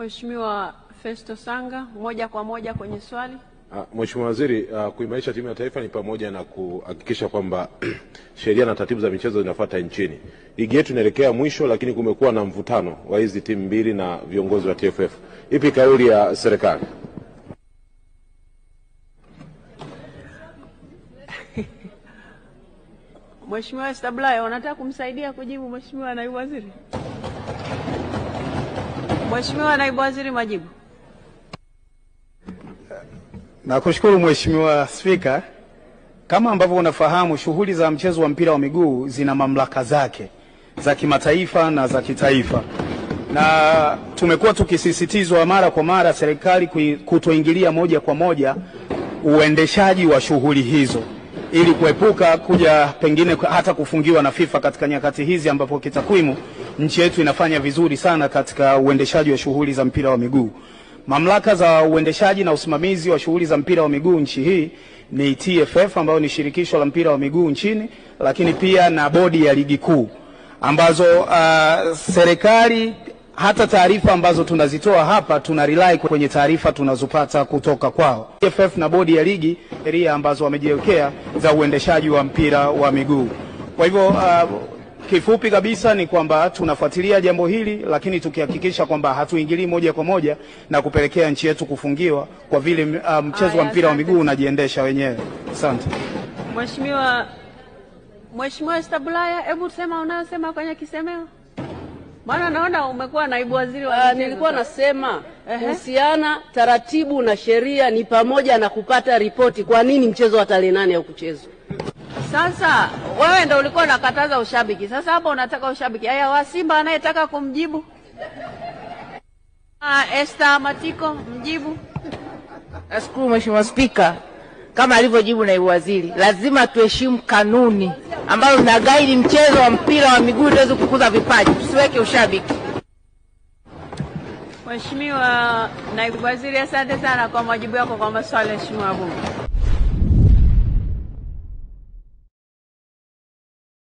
Mheshimiwa Festo Sanga, moja kwa moja kwenye swali. Mheshimiwa Waziri, kuimarisha timu ya taifa ni pamoja na kuhakikisha kwamba sheria na taratibu za michezo zinafuata nchini. Ligi yetu inaelekea mwisho, lakini kumekuwa na mvutano wa hizi timu mbili na viongozi wa TFF. Ipi kauli ya serikali? Mheshimiwa Stablaya, unataka kumsaidia kujibu Mheshimiwa Naibu Waziri? Mheshimiwa Naibu Waziri, majibu. Nakushukuru Mheshimiwa Spika. Kama ambavyo unafahamu, shughuli za mchezo wa mpira wa miguu zina mamlaka zake za kimataifa na za kitaifa, na tumekuwa tukisisitizwa mara kwa mara serikali kutoingilia moja kwa moja uendeshaji wa shughuli hizo ili kuepuka kuja pengine hata kufungiwa na FIFA katika nyakati hizi ambapo kitakwimu nchi yetu inafanya vizuri sana katika uendeshaji wa shughuli za mpira wa miguu. Mamlaka za uendeshaji na usimamizi wa shughuli za mpira wa miguu nchi hii ni TFF ambayo ni shirikisho la mpira wa miguu nchini, lakini pia na bodi ya ligi kuu ambazo serikali hata taarifa ambazo tunazitoa hapa tuna rely kwenye taarifa tunazopata kutoka kwao. TFF na bodi ya ligi sheria ambazo wamejiwekea za uendeshaji wa mpira wa miguu. Kwa hivyo kifupi kabisa ni kwamba tunafuatilia jambo hili, lakini tukihakikisha kwamba hatuingilii moja kwa moja na kupelekea nchi yetu kufungiwa kwa vile mchezo wa mpira wa miguu unajiendesha wenyewe. Asante. Mheshimiwa Stablaya, hebu sema unayosema kwenye kisemeo. Maana naona umekuwa naibu waziri wa michezo. Nilikuwa nasema kuhusiana taratibu na sheria ni pamoja na kupata ripoti kwa nini mchezo wa tarehe 8 haukuchezwa. Sasa wewe ndio ulikuwa unakataza ushabiki. Sasa hapo unataka ushabiki. Haya, wa Simba anayetaka kumjibu. Esther Matiko, mjibu. Nashukuru Mheshimiwa Spika. Kama alivyojibu naibu waziri, lazima tuheshimu kanuni ambazo zina guide mchezo wa mpira wa miguu tuweze kukuza vipaji, tusiweke ushabiki. Mheshimiwa Naibu Waziri, asante sana kwa majibu yako kwa maswali ya Mheshimiwa Bunge.